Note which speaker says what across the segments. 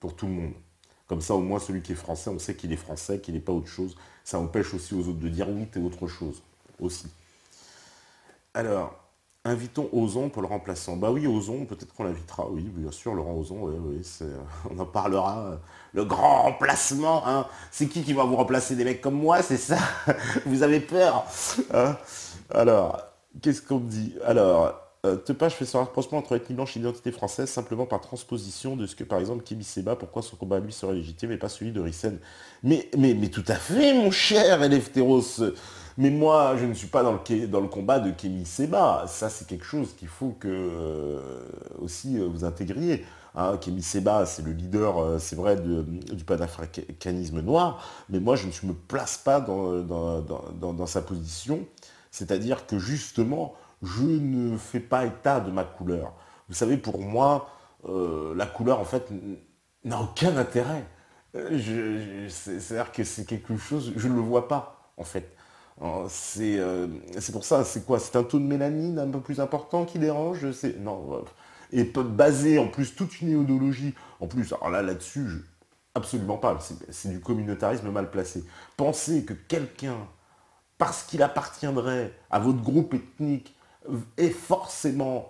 Speaker 1: pour tout le monde. Comme ça, au moins, celui qui est français, on sait qu'il est français, qu'il n'est pas autre chose. Ça empêche aussi aux autres de dire oui, t'es autre chose, aussi. Alors, invitons Ozon pour le remplaçant. Bah oui, Ozon, peut-être qu'on l'invitera, oui, bien sûr, Laurent Ozon, oui, oui, on en parlera. Le grand remplacement, hein. C'est qui va vous remplacer, des mecs comme moi, c'est ça? Vous avez peur, hein? Alors, qu'est-ce qu'on me dit? Alors, Tepage fait son rapprochement entre ethnie blanche et identité française simplement par transposition de ce que, par exemple, Kémy Séba, pourquoi son combat à lui serait légitime et pas celui de Rissen. Mais tout à fait, mon cher Eleftheros. Mais moi, je ne suis pas dans le combat de Kémy Séba. Ça, c'est quelque chose qu'il faut que aussi vous intégriez. Hein, Kémy Séba, c'est le leader, c'est vrai, du panafricanisme noir, mais moi, je ne me place pas dans sa position. C'est-à-dire que justement, je ne fais pas état de ma couleur. Vous savez, pour moi, la couleur, en fait, n'a aucun intérêt. C'est-à-dire que c'est quelque chose, je ne le vois pas, en fait. C'est pour ça, c'est quoi? C'est un taux de mélanine un peu plus important qui dérange? Non. Et peut baser en plus toute une idéologie. En plus, alors là, là-dessus, absolument pas. C'est du communautarisme mal placé. Penser que quelqu'un, parce qu'il appartiendrait à votre groupe ethnique, est forcément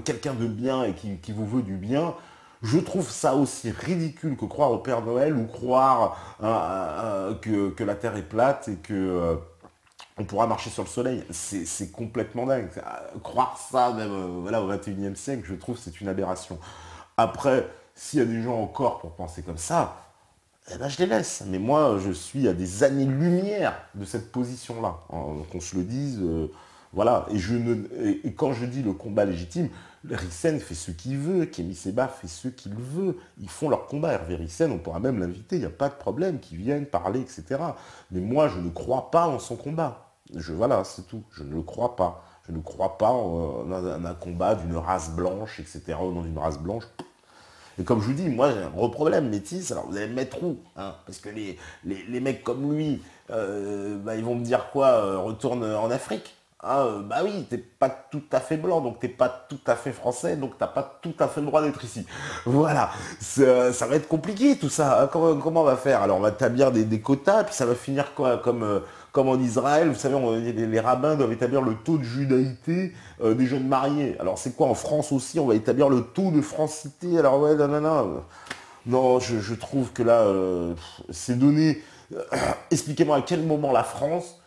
Speaker 1: quelqu'un de bien et qui vous veut du bien, je trouve ça aussi ridicule que croire au Père Noël ou croire que la Terre est plate et que on pourra marcher sur le soleil. C'est complètement dingue. Croire ça, même voilà, au 21e siècle, je trouve que c'est une aberration. Après, s'il y a des gens encore pour penser comme ça, eh ben, je les laisse. Mais moi, je suis à des années-lumière de cette position-là. Hein, qu'on se le dise, voilà. Et quand je dis le combat légitime, Rissen fait ce qu'il veut, Kémy Séba fait ce qu'il veut. Ils font leur combat. Hervé Rissen, on pourra même l'inviter, il n'y a pas de problème, qu'ils viennent parler, etc. Mais moi, je ne crois pas en son combat. Voilà, c'est tout. Je ne le crois pas. Je ne crois pas en un combat d'une race blanche, etc. Au nom d'une race blanche. Et comme je vous dis, moi j'ai un gros problème, métis, alors vous allez me mettre où, hein? Parce que les mecs comme lui, bah, ils vont me dire quoi? Retourne en Afrique, hein? Bah oui, t'es pas tout à fait blanc, donc t'es pas tout à fait français, donc t'as pas tout à fait le droit d'être ici. Voilà, ça va être compliqué tout ça, hein. Comment on va faire? Alors on va établir des quotas, puis ça va finir quoi? Comme en Israël, vous savez, les rabbins doivent établir le taux de judaïté des jeunes mariés. Alors c'est quoi en France aussi? On va établir le taux de francité. Alors ouais, non, non, non. Non, je trouve que là, c'est donné. Expliquez-moi à quel moment la France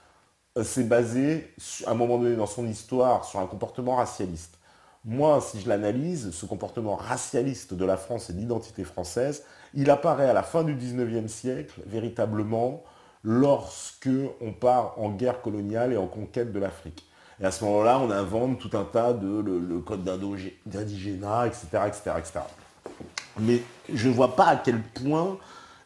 Speaker 1: s'est basée, à un moment donné dans son histoire, sur un comportement racialiste. Moi, si je l'analyse, ce comportement racialiste de la France et de l'identité française, il apparaît à la fin du 19e siècle, véritablement, lorsque on part en guerre coloniale et en conquête de l'Afrique. Et à ce moment-là, on invente tout un tas le code d'indigénat, etc., etc., etc. Mais je ne vois pas à quel point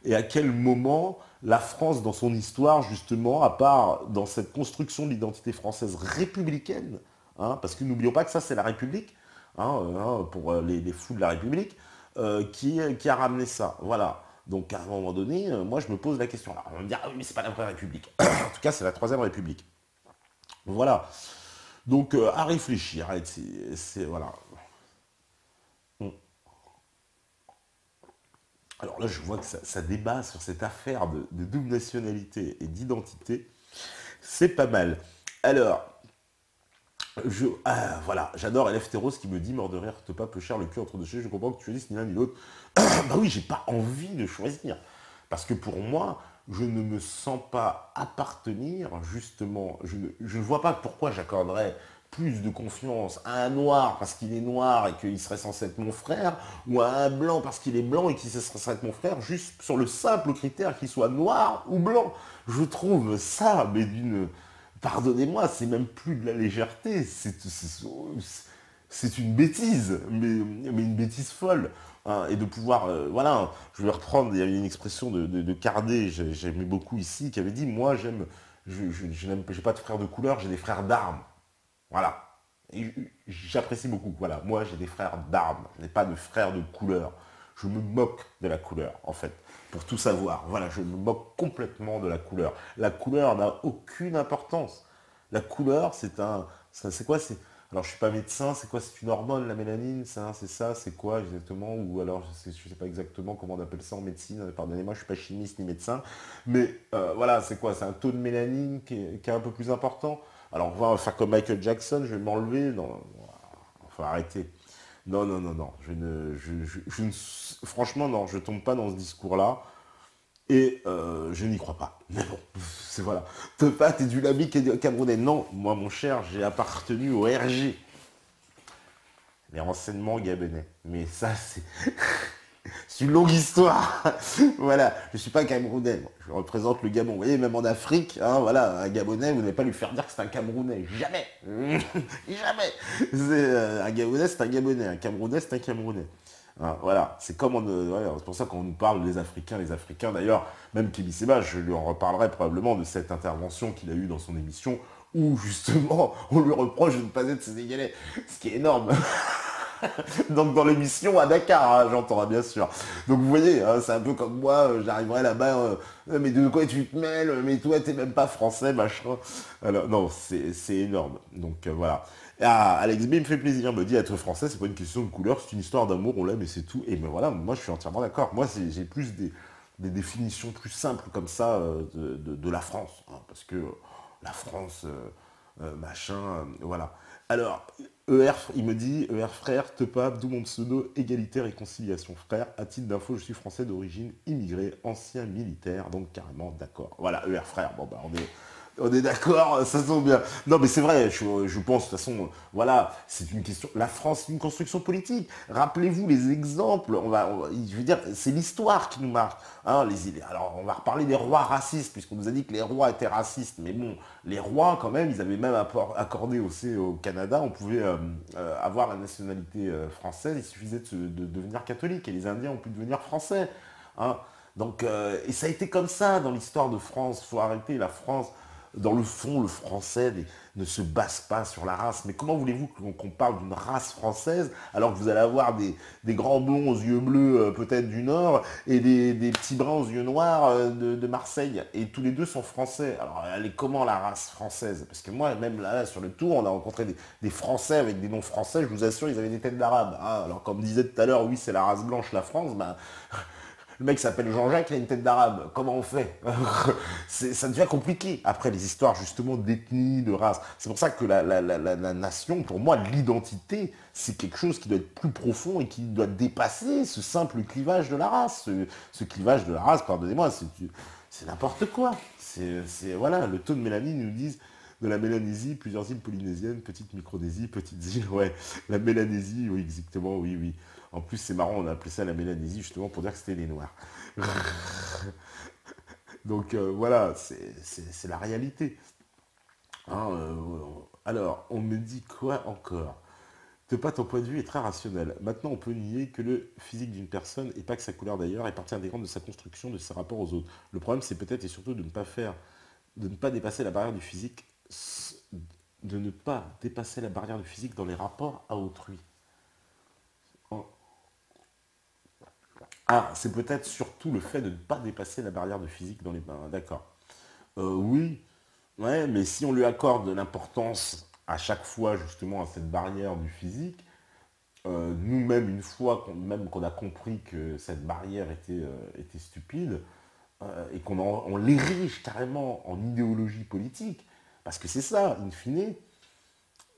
Speaker 1: et à quel moment la France, dans son histoire, justement, à part dans cette construction de l'identité française républicaine, hein, parce que n'oublions pas que ça, c'est la République, hein, pour les fous de la République, qui a ramené ça. Voilà. Donc, à un moment donné, moi, je me pose la question. Alors, on va me dire, ah oui, mais c'est pas la vraie République. En tout cas, c'est la troisième République. Voilà. Donc, à réfléchir. Voilà. Alors là, je vois que ça débat sur cette affaire de double nationalité et d'identité. C'est pas mal. Alors, voilà, j'adore Eleftheros qui me dit mort de rire, te pas peu cher le cul entre deux chaises, je comprends que tu choisisses ni l'un ni l'autre. Bah oui, j'ai pas envie de choisir. Parce que pour moi, je ne me sens pas appartenir, justement, je ne vois pas pourquoi j'accorderais plus de confiance à un noir parce qu'il est noir et qu'il serait censé être mon frère, ou à un blanc parce qu'il est blanc et qu'il serait censé être mon frère, juste sur le simple critère qu'il soit noir ou blanc. Je trouve ça, mais d'une... Pardonnez-moi, c'est même plus de la légèreté, c'est une bêtise, mais une bêtise folle. Hein. Et de pouvoir, voilà, je vais reprendre, il y avait une expression de Cardet, j'aimais beaucoup ici, qui avait dit, moi j'ai pas de frères de couleur, j'ai des frères d'armes. Voilà. Et j'apprécie beaucoup, voilà, moi j'ai des frères d'armes, je n'ai pas de frères de couleur. Je me moque de la couleur, en fait, pour tout savoir. Voilà, je me moque complètement de la couleur. La couleur n'a aucune importance. La couleur, c'est quoi? Alors, je suis pas médecin, c'est quoi? C'est une hormone, la mélanine, ça, c'est ça, c'est quoi exactement? Ou alors, je sais pas exactement comment on appelle ça en médecine, pardonnez-moi, je suis pas chimiste ni médecin. Mais voilà, c'est quoi? C'est un taux de mélanine qui est un peu plus important. Alors, on va faire comme Michael Jackson, je vais m'enlever. Non, faut arrêter. Non, non, non, non. Franchement, non, je tombe pas dans ce discours-là. Et je n'y crois pas. Mais bon, c'est voilà. T'es du Labi qui est Camerounais. Non, moi, mon cher, j'ai appartenu au RG, les renseignements gabonais. Mais ça, c'est une longue histoire. Voilà, je ne suis pas Camerounais. Moi. Je représente le Gabon. Vous voyez, même en Afrique, hein, voilà, un Gabonais, vous n'allez pas lui faire dire que c'est un Camerounais. Jamais. Jamais. Un Gabonais, c'est un Gabonais. Un Camerounais, c'est un Camerounais. Hein, voilà, c'est comme voilà, c'est pour ça qu'on nous parle des Africains, les Africains. D'ailleurs, même Kémy Séba, je lui en reparlerai probablement de cette intervention qu'il a eue dans son émission où justement on lui reproche de ne pas être sénégalais, ce qui est énorme. Donc dans l'émission à Dakar, hein, j'entends bien sûr. Donc vous voyez, hein, c'est un peu comme moi, j'arriverai là-bas, mais de quoi tu te mêles, mais toi t'es même pas français, machin. Alors non, c'est énorme. Donc voilà. Ah, Alex B me fait plaisir, me dit être français, c'est pas une question de couleur, c'est une histoire d'amour, on l'aime et c'est tout. Et ben voilà, moi je suis entièrement d'accord. Moi j'ai plus des définitions plus simples comme ça de la France. Hein, parce que la France, machin, voilà. Alors, ER, il me dit, ER frère, te pape, d'où mon pseudo, égalité, réconciliation. Frère, à titre d'info, je suis français d'origine, immigré, ancien militaire, donc carrément d'accord. Voilà, ER frère, bon bah on est d'accord, ça tombe bien. Non, mais c'est vrai, je pense, de toute façon, voilà, c'est une question. La France, c'est une construction politique. Rappelez-vous les exemples. Je veux dire, c'est l'histoire qui nous marque. Hein, alors, on va reparler des rois racistes, puisqu'on nous a dit que les rois étaient racistes. Mais bon, les rois, quand même, ils avaient même accordé aussi au Canada, on pouvait avoir la nationalité française, il suffisait de devenir catholique. Et les Indiens ont pu devenir français. Hein. Donc, et ça a été comme ça dans l'histoire de France. Il faut arrêter la France dans le fond, le français ne se base pas sur la race. Mais comment voulez-vous qu'on parle d'une race française alors que vous allez avoir des grands blonds aux yeux bleus peut-être du Nord et des petits bruns aux yeux noirs de Marseille. Et tous les deux sont français. Alors elle est comment la race française? Parce que moi, même là, sur le tour, on a rencontré des Français avec des noms français. Je vous assure, ils avaient des têtes d'Arabes. Hein. Alors comme disait tout à l'heure, oui, c'est la race blanche, la France. Ben, le mec s'appelle Jean-Jacques, il a une tête d'arabe. Comment on fait? Ça devient compliqué. Après, les histoires justement d'ethnie, de race. C'est pour ça que la nation, pour moi, l'identité, c'est quelque chose qui doit être plus profond et qui doit dépasser ce simple clivage de la race. Ce clivage de la race, pardonnez-moi, c'est n'importe quoi. Voilà, le taux de mélanine, ils nous disent de la Mélanésie, plusieurs îles polynésiennes, petite Micronésie, petites îles, ouais. La Mélanésie, oui, exactement, oui, oui. En plus, c'est marrant, on a appelé ça la Mélanésie justement pour dire que c'était les Noirs. Donc voilà, c'est la réalité. Hein, alors, on me dit quoi encore? Pas ton point de vue est très rationnel. Maintenant, on peut nier que le physique d'une personne, et pas que sa couleur d'ailleurs, est partie intégrante de sa construction, de ses rapports aux autres. Le problème, c'est peut-être et surtout de ne pas dépasser la barrière du physique, de ne pas dépasser la barrière du physique dans les rapports à autrui. Ah, c'est peut-être surtout le fait de ne pas dépasser la barrière de physique dans les bains. D'accord. Oui, ouais, mais si on lui accorde de l'importance à chaque fois justement à cette barrière du physique, nous-mêmes, une fois qu'on a compris que cette barrière était stupide, et on l'érige carrément en idéologie politique, parce que c'est ça, in fine,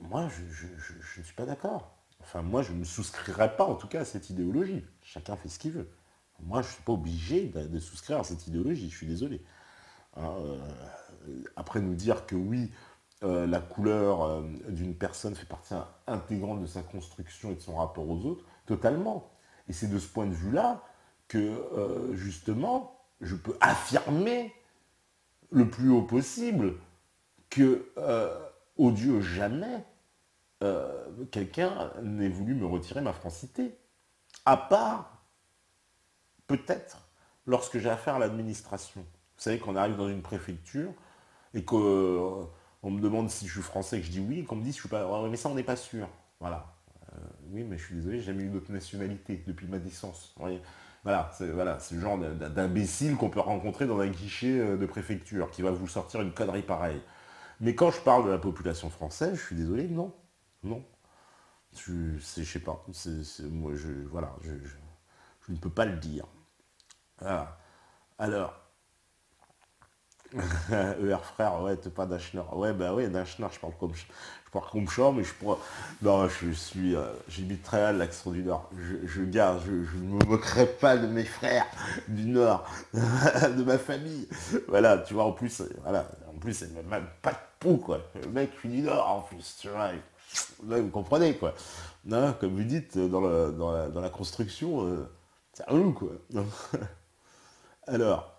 Speaker 1: moi je ne suis pas d'accord. Enfin, moi je ne souscrirai pas en tout cas à cette idéologie. Chacun fait ce qu'il veut. Moi je ne suis pas obligé de souscrire à cette idéologie, je suis désolé. Hein, après nous dire que oui, la couleur d'une personne fait partie intégrante de sa construction et de son rapport aux autres, totalement. Et c'est de ce point de vue-là que, justement, je peux affirmer le plus haut possible que, au Dieu, jamais quelqu'un n'ait voulu me retirer ma francité. À part, peut-être, lorsque j'ai affaire à l'administration. Vous savez qu'on arrive dans une préfecture et qu'on me demande si je suis français et que je dis oui, et qu'on me dit si je suis pas. Ouais, mais ça, on n'est pas sûr. Voilà. Oui, mais je suis désolé, j'ai jamais eu d'autre nationalité depuis ma naissance. Vous voyez. Voilà, c'est le genre d'imbécile qu'on peut rencontrer dans un guichet de préfecture qui va vous sortir une connerie pareille. Mais quand je parle de la population française, je suis désolé, non. Non. Je sais pas. Moi, voilà, je ne peux pas le dire. Voilà. Alors, ER frère, ouais, t'es pas Dachner. Ouais, bah ouais, Dachner, je parle comme ça, mais je pourrais. Non, j'imite très mal l'accent du Nord. Je ne me moquerai pas de mes frères du Nord, de ma famille. Voilà, tu vois, voilà, en plus, c'est même pas de peau, quoi. Le mec, je suis du Nord, en plus, tu vois. Là, vous comprenez, quoi. Non, comme vous dites, dans la construction, c'est relou, quoi. Alors,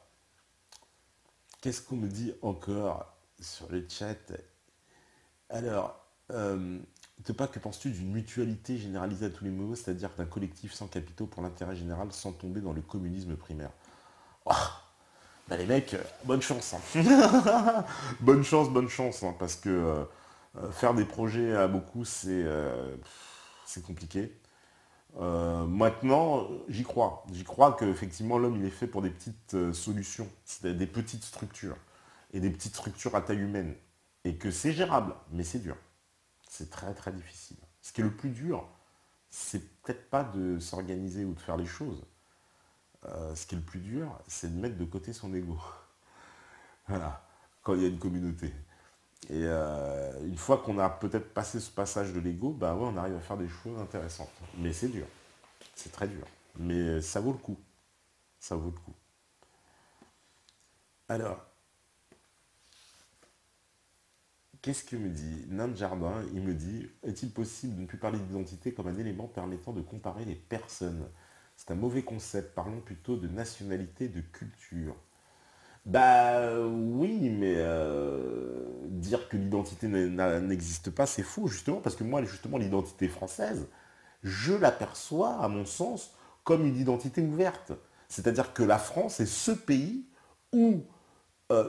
Speaker 1: qu'est-ce qu'on me dit encore sur le chat? Alors, que penses-tu d'une mutualité généralisée à tous les niveaux, c'est-à-dire d'un collectif sans capitaux pour l'intérêt général sans tomber dans le communisme primaire? Oh, bah les mecs, bonne chance, hein. Bonne chance, hein, parce que faire des projets à beaucoup, c'est compliqué. Maintenant, j'y crois. J'y crois qu'effectivement, l'homme, il est fait pour des petites solutions, c'est des petites structures, et des petites structures à taille humaine. Et que c'est gérable, mais c'est dur. C'est très très difficile. Ce qui est le plus dur, c'est peut-être pas de s'organiser ou de faire les choses. Ce qui est le plus dur, c'est de mettre de côté son ego. Voilà, quand il y a une communauté. Et une fois qu'on a peut-être passé ce passage de l'ego, ben ouais, on arrive à faire des choses intéressantes. Mais c'est dur, c'est très dur. Mais ça vaut le coup. Ça vaut le coup. Alors, qu'est-ce que me dit Nain Jardin? Il me dit, est-il possible de ne plus parler d'identité comme un élément permettant de comparer les personnes? C'est un mauvais concept, parlons plutôt de nationalité, de culture. Bah oui, mais dire que l'identité n'existe pas, c'est faux, justement, parce que moi, justement, l'identité française, je l'aperçois, à mon sens, comme une identité ouverte. C'est-à-dire que la France est ce pays où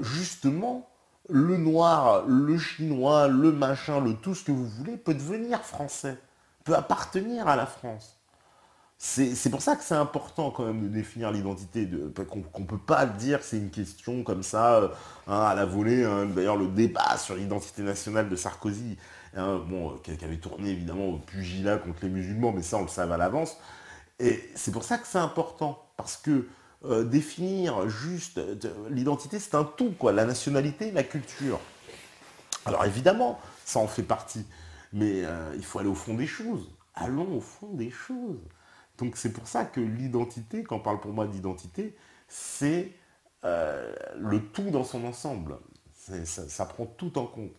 Speaker 1: justement, le noir, le chinois, le machin, le tout ce que vous voulez, peut devenir français, peut appartenir à la France. C'est pour ça que c'est important quand même de définir l'identité, qu'on ne peut pas dire que c'est une question comme ça, hein, à la volée. Hein. D'ailleurs, le débat sur l'identité nationale de Sarkozy, hein, bon, qui avait tourné évidemment au pugilat contre les musulmans, mais ça on le savait à l'avance. Et c'est pour ça que c'est important, parce que définir juste l'identité, c'est un tout, quoi. La nationalité, la culture. Alors évidemment, ça en fait partie, mais il faut aller au fond des choses. Allons au fond des choses. Donc c'est pour ça que l'identité, quand on parle pour moi d'identité, c'est le tout dans son ensemble. Ça prend tout en compte.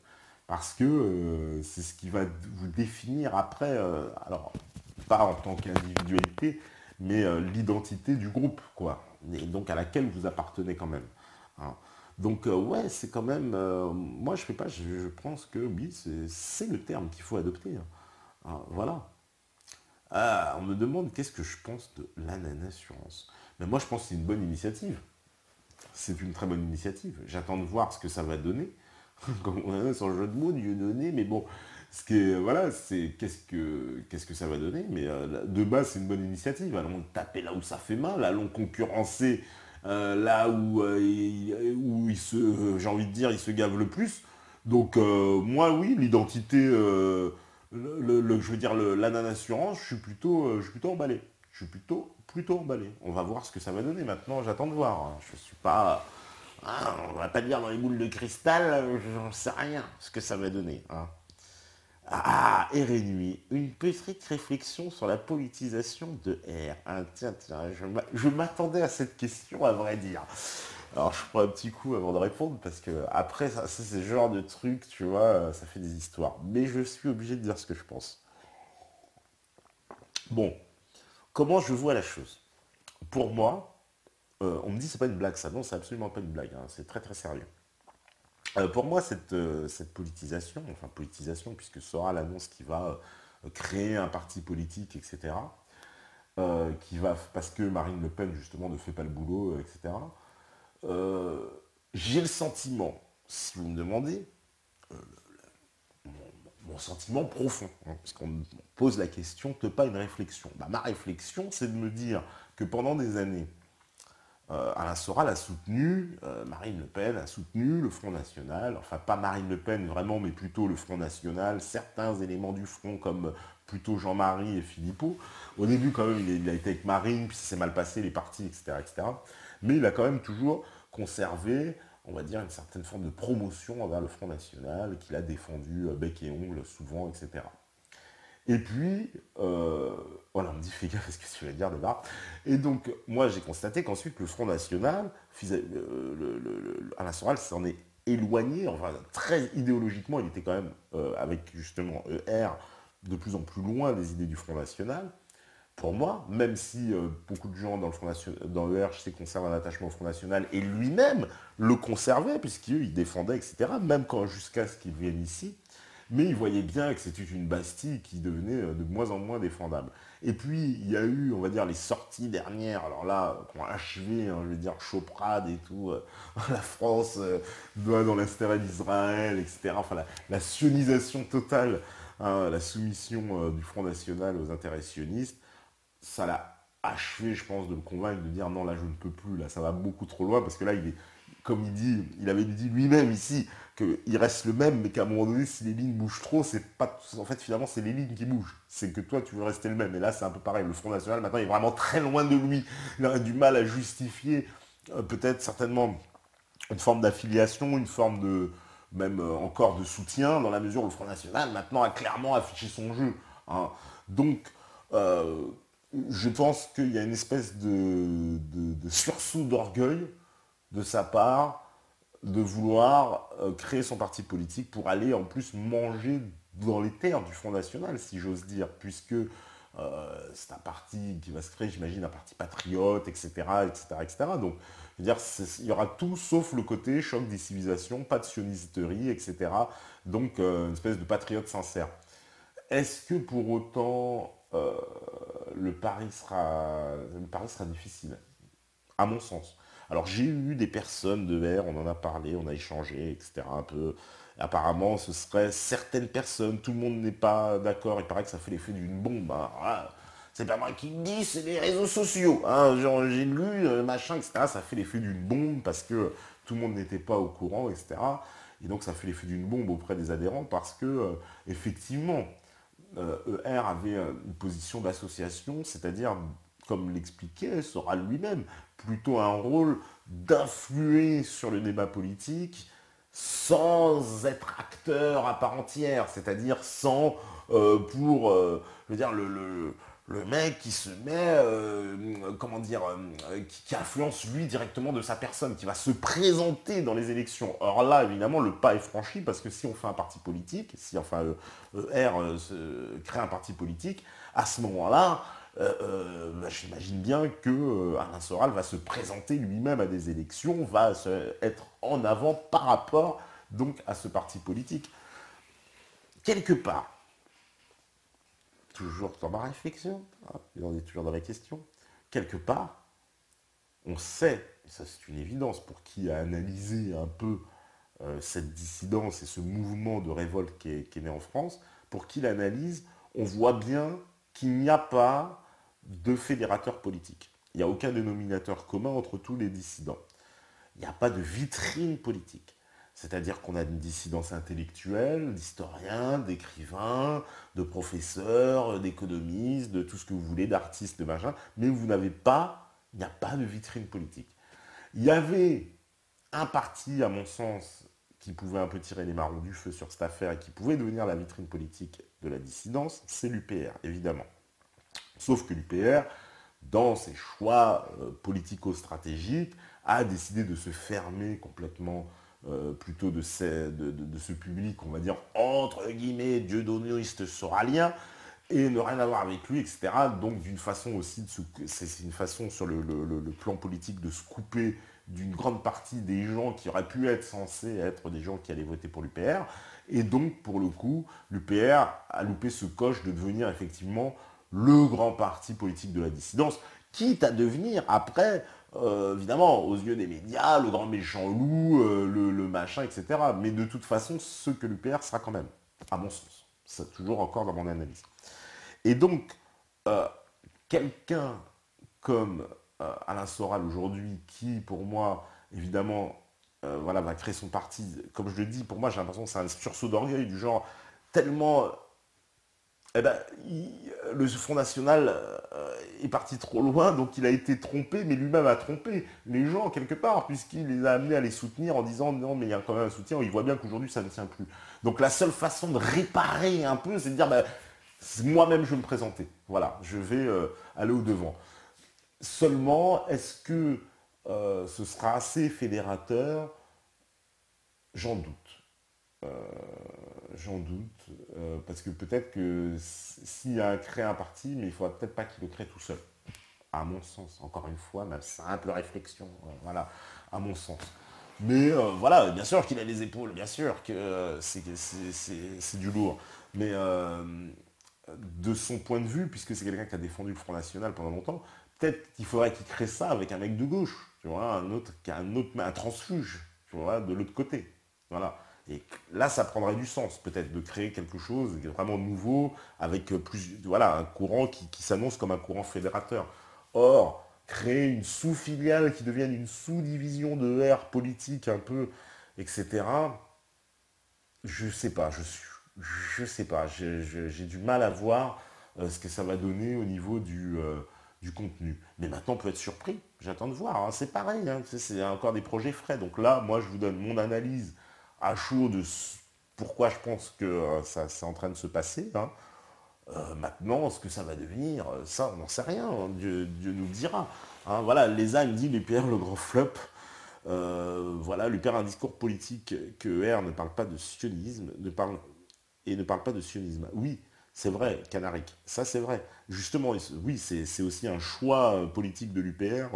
Speaker 1: Parce que c'est ce qui va vous définir après, alors pas en tant qu'individualité, mais l'identité du groupe, quoi. Et donc à laquelle vous appartenez quand même. Hein. Donc ouais, c'est quand même. Moi je fais pas, je pense que oui, c'est le terme qu'il faut adopter. Hein. Hein, voilà. Ah, on me demande qu'est-ce que je pense de l'ananas assurance. Mais moi je pense que c'est une bonne initiative. C'est une très bonne initiative. J'attends de voir ce que ça va donner. Comme on a son jeu de mots, Dieu donné, mais bon, ce qui est, voilà, c'est qu'est-ce que ça va donner, mais de base, c'est une bonne initiative. Allons taper là où ça fait mal, allons concurrencer là où j'ai envie de dire, il se gave le plus. Donc, moi, oui, l'identité, je veux dire, l'ananas assurance, je suis plutôt emballé. Je suis plutôt emballé. On va voir ce que ça va donner maintenant, j'attends de voir. Hein. Je suis pas. Ah, on va pas dire dans les boules de cristal, j'en sais rien ce que ça va donner. Hein. Ah, Nuit, une petite réflexion sur la politisation de R. Ah, tiens, je m'attendais à cette question, à vrai dire. Alors, je prends un petit coup avant de répondre, parce que après, ça c'est ce genre de truc, tu vois, ça fait des histoires. Mais je suis obligé de dire ce que je pense. Bon, comment je vois la chose? Pour moi, on me dit c'est pas une blague ça. Non, c'est absolument pas une blague, hein, c'est très très sérieux. Pour moi, cette politisation, enfin politisation, puisque sera l'annonce qui va créer un parti politique, etc., parce que Marine Le Pen, justement, ne fait pas le boulot, etc., euh, j'ai le sentiment, si vous me demandez, mon sentiment profond, hein, parce qu'on me pose la question, pas une réflexion. Bah, ma réflexion, c'est de me dire que pendant des années, Alain Soral a soutenu, Marine Le Pen a soutenu le Front National, enfin pas Marine Le Pen vraiment, mais plutôt le Front National, certains éléments du Front comme plutôt Jean-Marie et Philippot. Au début quand même il a été avec Marine, puis ça s'est mal passé, les partis, etc., etc. Mais il a quand même toujours conservé, on va dire, une certaine forme de promotion envers le Front National, qu'il a défendu bec et ongle souvent, etc. Et puis, voilà, on me dit, fais gaffe à ce que tu vas dire de là. Et donc, moi, j'ai constaté qu'ensuite, le Front National, Alain Soral s'en est éloigné, enfin, très idéologiquement, il était quand même, avec justement ER, de plus en plus loin des idées du Front National. Pour moi, même si beaucoup de gens dans le Front National, dans ER, je sais, conservent un attachement au Front National, et lui-même le conservait, puisqu'il défendait, etc., même quand jusqu'à ce qu'il vienne ici, mais il voyait bien que c'était une Bastille qui devenait de moins en moins défendable. Et puis, il y a eu, on va dire, les sorties dernières, alors là, qui ont achevé, hein, je veux dire, Choprade et tout, la France doit dans l'intérêt d'Israël, etc. Enfin, la sionisation totale, hein, la soumission du Front National aux intérêts sionistes, ça l'a achevé, je pense, de le convaincre, de dire non, là, je ne peux plus, là, ça va beaucoup trop loin, parce que là, il est, comme il dit, il avait dit lui-même ici, qu'il reste le même, mais qu'à un moment donné, si les lignes bougent trop, c'est pas. En fait, finalement, c'est les lignes qui bougent. C'est que toi, tu veux rester le même. Et là, c'est un peu pareil. Le Front National, maintenant, il est vraiment très loin de lui. Il a du mal à justifier, peut-être, certainement, une forme d'affiliation, une forme de. Même encore de soutien, dans la mesure où le Front National, maintenant, a clairement affiché son jeu, hein. Donc, euh, je pense qu'il y a une espèce de sursaut d'orgueil de sa part de vouloir créer son parti politique pour aller en plus manger dans les terres du Front National, si j'ose dire, puisque c'est un parti qui va se créer, j'imagine, un parti patriote, etc., etc., etc. Donc, je veux dire, il y aura tout sauf le côté choc des civilisations, pas de sionisterie, etc. Donc, une espèce de patriote sincère. Est-ce que pour autant le pari sera difficile? À mon sens. Alors j'ai eu des personnes de R, on en a parlé, on a échangé, etc. Un peu. Apparemment, ce serait certaines personnes, tout le monde n'est pas d'accord, il paraît que ça fait l'effet d'une bombe, hein. Voilà. C'est pas moi qui le dis, c'est les réseaux sociaux, hein. J'ai lu, machin, etc. Ça fait l'effet d'une bombe parce que tout le monde n'était pas au courant, etc. Et donc ça fait l'effet d'une bombe auprès des adhérents parce que, effectivement, ER avait une position d'association, c'est-à-dire, comme l'expliquait Soral lui-même, plutôt un rôle d'influer sur le débat politique sans être acteur à part entière, c'est-à-dire sans, je veux dire, le mec qui se met, comment dire, qui influence lui directement de sa personne, qui va se présenter dans les élections. Or là, évidemment, le pas est franchi parce que si on fait un parti politique, si enfin R crée un parti politique, à ce moment-là, bah, j'imagine bien que Alain Soral va se présenter lui-même à des élections, être en avant par rapport donc à ce parti politique. Quelque part, toujours dans ma réflexion, hein, on est toujours dans la question, quelque part, on sait, et ça c'est une évidence pour qui a analysé un peu cette dissidence et ce mouvement de révolte qui est né en France, pour qui l'analyse, on voit bien qu'il n'y a pas de fédérateur politique. Il n'y a aucun dénominateur commun entre tous les dissidents. Il n'y a pas de vitrine politique. C'est-à-dire qu'on a une dissidence intellectuelle, d'historiens, d'écrivains, de professeurs, d'économistes, de tout ce que vous voulez, d'artistes, de machin, mais vous n'avez pas, il n'y a pas de vitrine politique. Il y avait un parti, à mon sens, qui pouvait un peu tirer les marrons du feu sur cette affaire et qui pouvait devenir la vitrine politique de la dissidence, c'est l'UPR, évidemment. Sauf que l'UPR, dans ses choix politico-stratégiques, a décidé de se fermer complètement plutôt de ce public, on va dire, entre guillemets, dieudonnéiste soralien, et ne rien avoir avec lui, etc. Donc d'une façon aussi, c'est une façon sur le plan politique de se couper d'une grande partie des gens qui auraient pu être censés être des gens qui allaient voter pour l'UPR. Et donc, pour le coup, l'UPR a loupé ce coche de devenir effectivement le grand parti politique de la dissidence, quitte à devenir après, évidemment, aux yeux des médias, le grand méchant loup, le machin, etc. Mais de toute façon, ce que l'UPR sera quand même, à mon sens. C'est toujours encore dans mon analyse. Et donc, euh, quelqu'un comme Alain Soral aujourd'hui, qui pour moi, évidemment, voilà, va créer son parti, comme je le dis, pour moi j'ai l'impression que c'est un sursaut d'orgueil du genre tellement eh ben, le Front National est parti trop loin, donc il a été trompé, mais lui-même a trompé les gens quelque part, puisqu'il les a amenés à les soutenir en disant non, mais il y a quand même un soutien, il voit bien qu'aujourd'hui ça ne tient plus. Donc la seule façon de réparer un peu, c'est de dire bah, moi-même je vais me présenter. Voilà, je vais aller au-devant. Seulement, est-ce que ce sera assez fédérateur? J'en doute. Euh, J'en doute, parce que peut-être que s'il a créé un parti, mais il ne faudra peut-être pas qu'il le crée tout seul. À mon sens, encore une fois, ma simple réflexion, voilà, à mon sens. Mais voilà, bien sûr qu'il a les épaules, bien sûr que c'est du lourd. Mais de son point de vue, puisque c'est quelqu'un qui a défendu le Front National pendant longtemps, peut-être qu'il faudrait qu'il crée ça avec un mec de gauche, tu vois, un autre, un transfuge, tu vois, de l'autre côté. Voilà. Et là, ça prendrait du sens, peut-être, de créer quelque chose de vraiment nouveau, avec plus, voilà, un courant qui s'annonce comme un courant fédérateur. Or, créer une sous-filiale qui devienne une sous-division de R politique un peu, etc., je sais pas, je sais pas, j'ai du mal à voir ce que ça va donner au niveau du contenu. Mais maintenant, on peut être surpris, j'attends de voir, hein. C'est pareil, hein, c'est encore des projets frais. Donc là, moi, je vous donne mon analyse à chaud de pourquoi je pense que ça c'est en train de se passer, hein. Maintenant, ce que ça va devenir, ça, on n'en sait rien, hein. Dieu nous le dira. Hein. Voilà, l'ESA me dit l'UPR, le grand flop. Voilà, l'UPR a un discours politique que R ne parle pas de sionisme, ne parle pas de sionisme. Oui, c'est vrai, Canaric, ça c'est vrai. Justement, oui, c'est aussi un choix politique de l'UPR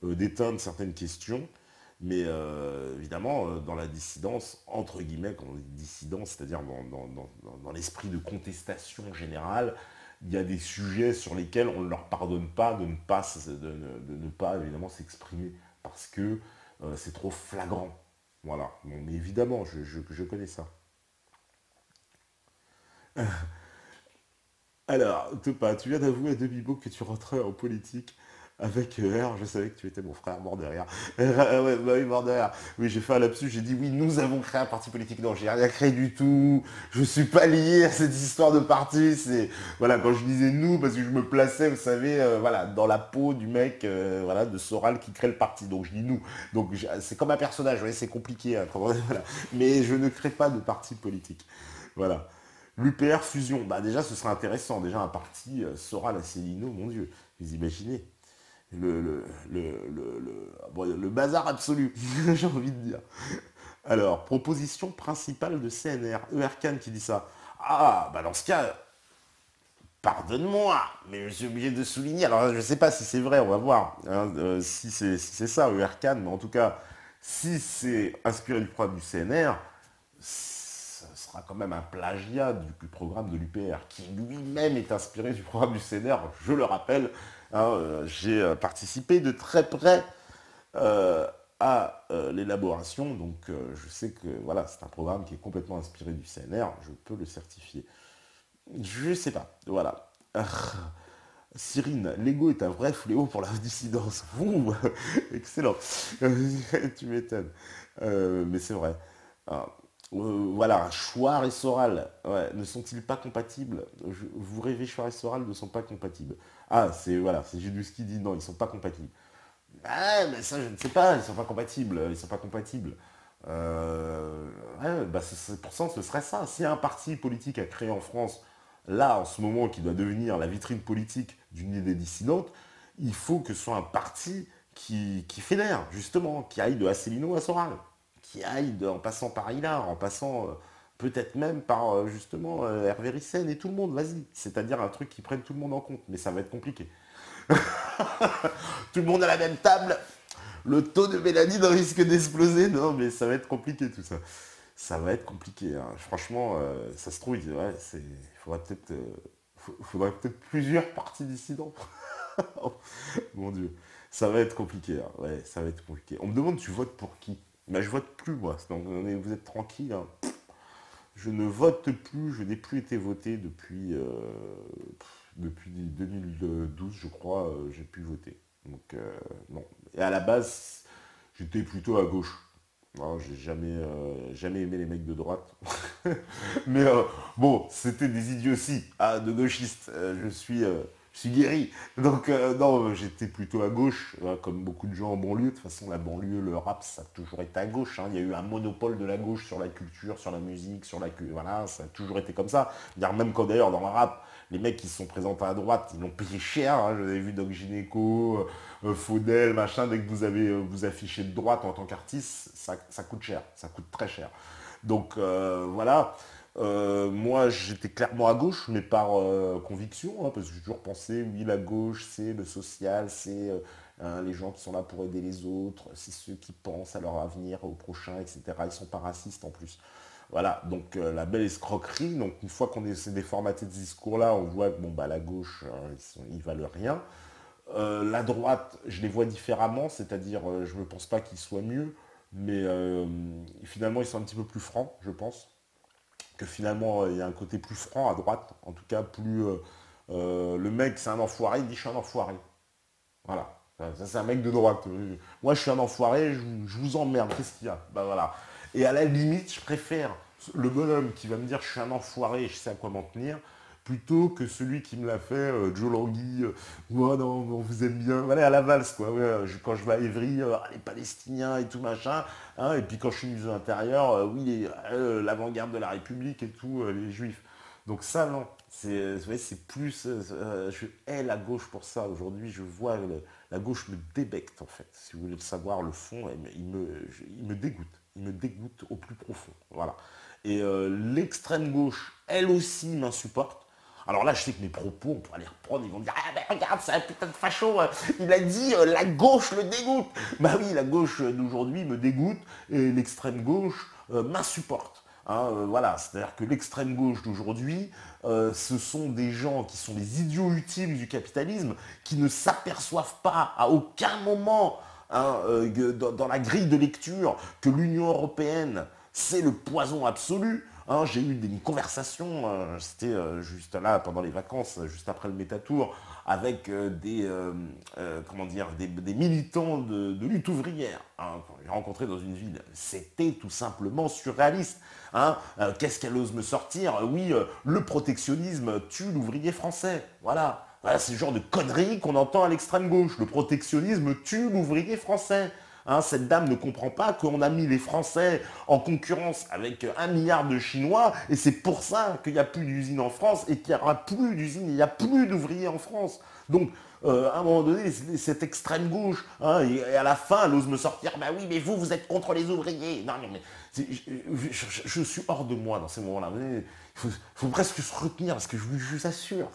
Speaker 1: d'éteindre certaines questions, mais évidemment, dans la dissidence, entre guillemets, quand on dit dissidence, c'est-à-dire dans l'esprit de contestation générale, il y a des sujets sur lesquels on ne leur pardonne pas de ne pas évidemment s'exprimer, parce que c'est trop flagrant. Voilà, bon, mais évidemment, je connais ça. Alors, Topa, tu viens d'avouer à demi-mot que tu rentrais en politique avec R. Je savais que tu étais mon frère mort de rire. Ouais, bah oui, mort de rire. Oui, j'ai fait un lapsus, j'ai dit oui, nous avons créé un parti politique. Non, j'ai rien créé du tout. Je suis pas lié à cette histoire de parti. C'est voilà, quand je disais nous, parce que je me plaçais, vous savez, voilà, dans la peau du mec, voilà, de Soral qui crée le parti. Donc je dis nous. Donc c'est comme un personnage, vous voyez, c'est compliqué, hein, voilà. Mais je ne crée pas de parti politique. Voilà. L'UPR fusion, bah déjà ce serait intéressant, déjà un parti Soral Asselineau, mon Dieu, vous imaginez bon, le bazar absolu, j'ai envie de dire. Alors, proposition principale de CNR, ERCAN qui dit ça. Ah, bah dans ce cas, pardonne-moi, mais je suis obligé de souligner, alors je ne sais pas si c'est vrai, on va voir, hein, si c'est ça, ERCAN, mais en tout cas, si c'est inspiré du programme du CNR, ce sera quand même un plagiat du programme de l'UPR, qui lui-même est inspiré du programme du CNR, je le rappelle. Hein, j'ai participé de très près euh, à l'élaboration, donc je sais que voilà, c'est un programme qui est complètement inspiré du CNR, je peux le certifier. Je sais pas, voilà. Cyrine, l'ego est un vrai fléau pour la dissidence. Ouh, excellent. Tu m'étonnes. Mais c'est vrai. Ah, voilà, Chouard et Soral, ouais, ne sont-ils pas compatibles? Vous rêvez, Chouard et Soral ne sont pas compatibles. Ah, c'est voilà, c'est Gilles qui dit non, ils sont pas compatibles. Ah, mais ça, je ne sais pas, ils sont pas compatibles, ils sont pas compatibles. Euh, ouais, bah, pour ça, ce serait ça. S'il y a un parti politique à créer en France, là, en ce moment, qui doit devenir la vitrine politique d'une idée dissidente, il faut que ce soit un parti qui fédère, justement, qui aille de Asselineau à Soral, qui aille en passant par Hilar, en passant peut-être même par, justement, Hervé Ryssen et tout le monde, vas-y. C'est-à-dire un truc qui prenne tout le monde en compte, mais ça va être compliqué. Tout le monde à la même table, le taux de mélanine risque d'exploser. Non, mais ça va être compliqué tout ça. Ça va être compliqué, hein. Franchement, ça se trouve, ouais, il faudrait peut-être plusieurs partis dissidents. Mon Dieu, ça va être compliqué, hein. Ouais, ça va être compliqué. On me demande, tu votes pour qui? Mais je vote plus, moi. Donc, vous êtes tranquille, hein. Je ne vote plus, je n'ai plus été voté depuis 2012, je crois, j'ai pu voter. Donc, non. Et à la base, j'étais plutôt à gauche. Non, j'ai jamais aimé les mecs de droite. Mais bon, c'était des idioties de gauchistes. Je suis guéri. Donc non, j'étais plutôt à gauche, comme beaucoup de gens en banlieue. De toute façon, la banlieue, le rap, ça a toujours été à gauche. Hein. Il y a eu un monopole de la gauche sur la culture, sur la musique, voilà, ça a toujours été comme ça. Dire même quand d'ailleurs dans le rap, les mecs qui se sont présentés à droite, ils l'ont payé cher. Hein. Je l'avais vu Doc Gynéco, Faudel, machin. Dès que vous avez vous affichez de droite en tant qu'artiste, ça coûte cher, ça coûte très cher. Donc voilà. Moi, j'étais clairement à gauche, mais par conviction, hein, parce que j'ai toujours pensé, oui, la gauche, c'est le social, c'est les gens qui sont là pour aider les autres, c'est ceux qui pensent à leur avenir, au prochain, etc. Ils sont pas racistes en plus. Voilà, donc la belle escroquerie. Donc une fois qu'on s'est déformaté de ce discours-là, on voit que bon, bah, la gauche, ils valent rien. La droite, je les vois différemment, c'est-à-dire, je ne pense pas qu'ils soient mieux, mais finalement, ils sont un petit peu plus francs, je pense que finalement il y a un côté plus franc à droite, en tout cas plus le mec c'est un enfoiré, il dit je suis un enfoiré. Voilà. Ça c'est un mec de droite. Moi je suis un enfoiré, je vous emmerde, qu'est-ce qu'il y a? Bah voilà. Et à la limite, je préfère le bonhomme qui va me dire je suis un enfoiré et je sais à quoi m'en tenir, plutôt que celui qui me l'a fait, Joe Langui, ouais, non, on vous aime bien, voilà, à la valse, quoi. Ouais, quand je vais à Évry, les Palestiniens et tout machin, hein, et puis quand je suis musée intérieur, oui, l'avant-garde de la République et tout, les Juifs. Donc ça, non, c'est plus, je hais la gauche pour ça. Aujourd'hui, je vois, la gauche me débecte, en fait. Si vous voulez le savoir, le fond, il me dégoûte. Il me dégoûte au plus profond, voilà. Et l'extrême gauche, elle aussi, m'insupporte. Alors là, je sais que mes propos, on pourra les reprendre, ils vont dire ah ben regarde, c'est un putain de facho, il a dit la gauche le dégoûte. Bah oui, la gauche d'aujourd'hui me dégoûte et l'extrême gauche m'insupporte. Hein, voilà, c'est-à-dire que l'extrême gauche d'aujourd'hui, ce sont des gens qui sont les idiots ultimes du capitalisme, qui ne s'aperçoivent pas à aucun moment hein, dans la grille de lecture que l'Union européenne, c'est le poison absolu. Hein, j'ai eu une conversation, c'était juste là pendant les vacances, juste après le Métatour, avec comment dire, des militants de lutte ouvrière hein, que j'ai rencontrés dans une ville. C'était tout simplement surréaliste. Hein. Qu'est-ce qu'elle ose me sortir? Oui, le protectionnisme tue l'ouvrier français. Voilà. Voilà, c'est le genre de conneries qu'on entend à l'extrême gauche. Le protectionnisme tue l'ouvrier français. Hein, cette dame ne comprend pas qu'on a mis les Français en concurrence avec 1 milliard de Chinois et c'est pour ça qu'il n'y a plus d'usines en France et qu'il n'y aura plus d'usines, il n'y a plus d'ouvriers en France. Donc, à un moment donné, cette extrême gauche, hein, et à la fin, elle ose me sortir, bah oui, mais vous êtes contre les ouvriers. Non, mais je suis hors de moi dans ces moments-là. Faut presque se retenir parce que je vous assure,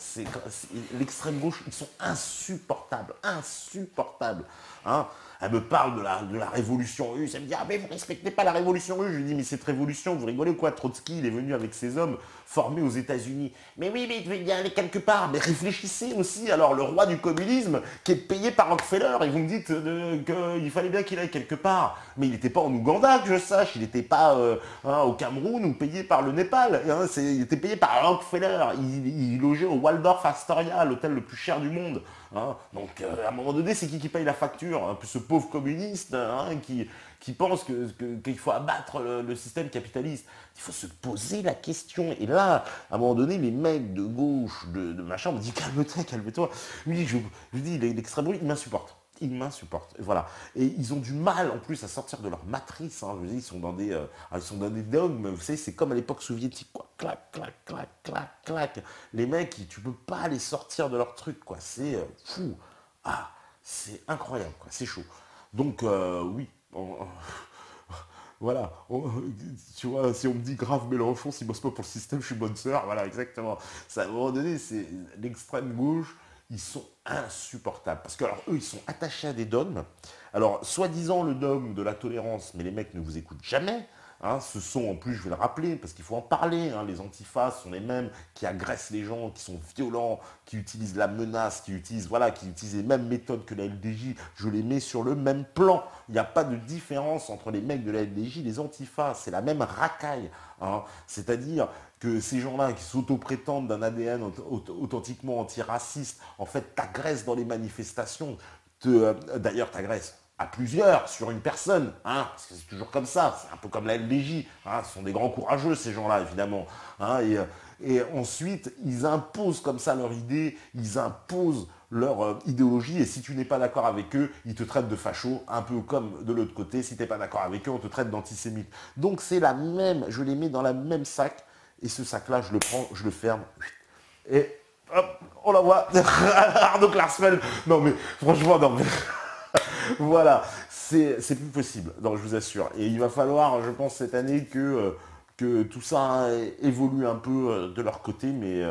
Speaker 1: l'extrême gauche, ils sont insupportables, insupportables. Hein. Elle me parle de la révolution russe. Elle me dit ah mais vous respectez pas la révolution russe. Je lui dis mais cette révolution, vous rigolez ou quoi? Trotsky, il est venu avec ses hommes formés aux États-Unis. Mais oui, mais il devait y aller quelque part. Mais réfléchissez aussi. Alors le roi du communisme qui est payé par Rockefeller et vous me dites qu'il fallait bien qu'il aille quelque part. Mais il n'était pas en Ouganda que je sache. Il n'était pas hein, au Cameroun ou payé par le Népal. Hein, il était payé par Rockefeller. Il logeait au Waldorf Astoria, l'hôtel le plus cher du monde. Hein. Donc à un moment donné, c'est qui paye la facture hein, ce pauvre communiste hein, qui pense qu'il faut abattre le système capitaliste. Il faut se poser la question. Et là, à un moment donné, les mecs de gauche, de machin, me disent calme-toi, calme-toi. Oui, je dis, l'extrême droite, il m'insupporte. Ils m'insupportent. Voilà. Et ils ont du mal en plus à sortir de leur matrice. Hein. Je veux dire, ils sont dans des dogmes. Vous savez, c'est comme à l'époque soviétique. Quoi. Clac, clac, clac, clac, clac. Les mecs, tu peux pas les sortir de leur truc. Quoi. C'est fou. Ah, c'est incroyable. Quoi. C'est chaud. Donc, oui. Voilà, tu vois, si on me dit grave Mélenchon, s'il bosse pas pour le système, je suis bonne sœur, voilà, exactement. Ça, à un moment donné, c'est l'extrême gauche, ils sont insupportables. Parce que, alors, eux, ils sont attachés à des dogmes. Alors, soi-disant le dogme de la tolérance, mais les mecs ne vous écoutent jamais. Hein, ce sont, en plus, je vais le rappeler, parce qu'il faut en parler, hein, les antifas sont les mêmes qui agressent les gens, qui sont violents, qui utilisent la menace, voilà, qui utilisent les mêmes méthodes que la LDJ. Je les mets sur le même plan. Il n'y a pas de différence entre les mecs de la LDJ et les antifas. C'est la même racaille. Hein. C'est-à-dire que ces gens-là qui s'auto-prétendent d'un ADN authentiquement antiraciste, en fait, t'agressent dans les manifestations. d'ailleurs, t'agresses à plusieurs sur une personne, hein, parce que c'est toujours comme ça, c'est un peu comme la LBJ, hein, ce sont des grands courageux ces gens-là, évidemment, hein, et ensuite, ils imposent comme ça leur idée, ils imposent leur idéologie, et si tu n'es pas d'accord avec eux, ils te traitent de facho, un peu comme de l'autre côté, si tu n'es pas d'accord avec eux, on te traite d'antisémite. Donc c'est la même, je les mets dans la même sac, et ce sac-là, je le prends, je le ferme, et hop, on l'envoie. Arnaud Klarsfeld. Non mais franchement, non mais voilà, c'est plus possible. Donc je vous assure. Et il va falloir, je pense, cette année que tout ça évolue un peu de leur côté, mais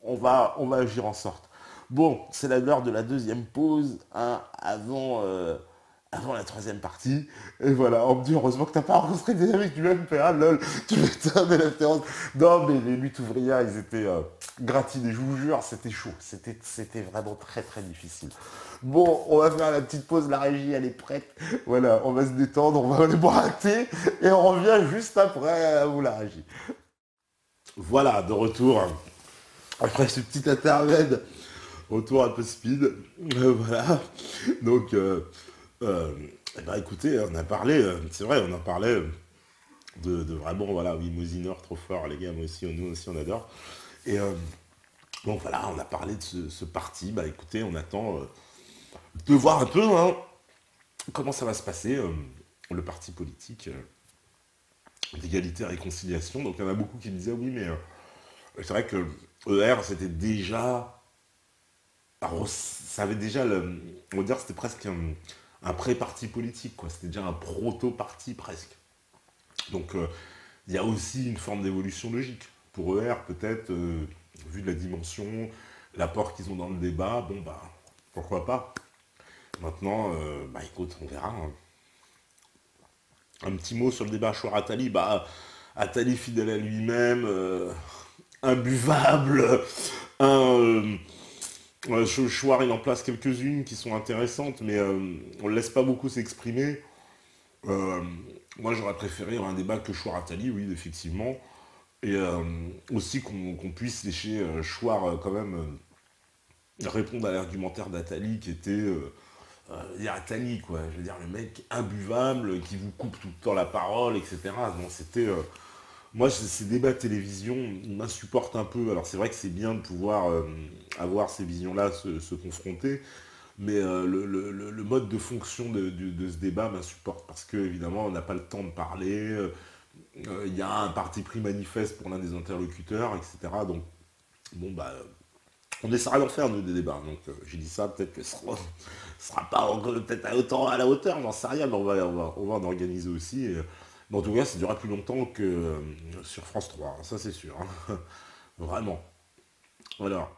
Speaker 1: on va agir en sorte. Bon, c'est l'heure de la deuxième pause, hein, avant la troisième partie. Et voilà, on me dit heureusement que t'as pas rencontré des amis du MPA, lol, tu m'étonnes de l'espérance. Non, mais les luttes ouvrières, ils étaient gratinés, je vous jure, c'était chaud. C'était vraiment très très difficile. Bon, on va faire la petite pause, la régie, elle est prête. Voilà, on va se détendre, on va aller boire un thé, et on revient juste après à vous la régie. Voilà, de retour. Après ce petit intermède, retour un peu speed. Voilà. Donc, euh, eh ben, écoutez, on a parlé, c'est vrai, on en parlait de vraiment, voilà, oui, Mosinor, trop fort, les gars, moi aussi, nous aussi, on adore. Et bon, voilà, on a parlé de ce parti. Bah écoutez, on attend de voir un peu hein, comment ça va se passer, le parti politique d'égalité et réconciliation. Donc il y en a beaucoup qui me disaient, oui, mais c'est vrai que ER, c'était déjà. Alors, ça avait déjà, on va dire, c'était presque un pré-parti politique, quoi. C'était déjà un proto-parti presque. Donc, il y a aussi une forme d'évolution logique. Pour ER, peut-être, vu de la dimension, l'apport qu'ils ont dans le débat, bon, bah, pourquoi pas. Maintenant, bah, écoute, on verra. Hein. Un petit mot sur le débat Chouar-Attali. Bah, Attali fidèle à lui-même, imbuvable, un... Chouard, il en place quelques-unes qui sont intéressantes, mais on ne laisse pas beaucoup s'exprimer. Euh, Moi, j'aurais préféré un débat que Chouard-Attali, oui, effectivement. Et aussi qu'on puisse laisser Chouard quand même répondre à l'argumentaire d'Attali qui était Attali, quoi. Je veux dire, le mec imbuvable qui vous coupe tout le temps la parole, etc. Non, c'était. Moi, ces débats de télévision m'insupportent un peu. Alors, c'est vrai que c'est bien de pouvoir avoir ces visions-là, se confronter, mais le mode de fonction de ce débat m'insupporte parce que, évidemment, on n'a pas le temps de parler. Il y a un parti pris manifeste pour l'un des interlocuteurs, etc. Donc, bon, bah, on essaiera d'en faire, nous, des débats. Donc, j'ai dit ça, peut-être que ce sera pas peut-être autant à la hauteur, j'en sais rien, mais on va en organiser aussi. Mais en tout cas, ça durera plus longtemps que sur France 3, ça c'est sûr. Hein. Vraiment. Voilà.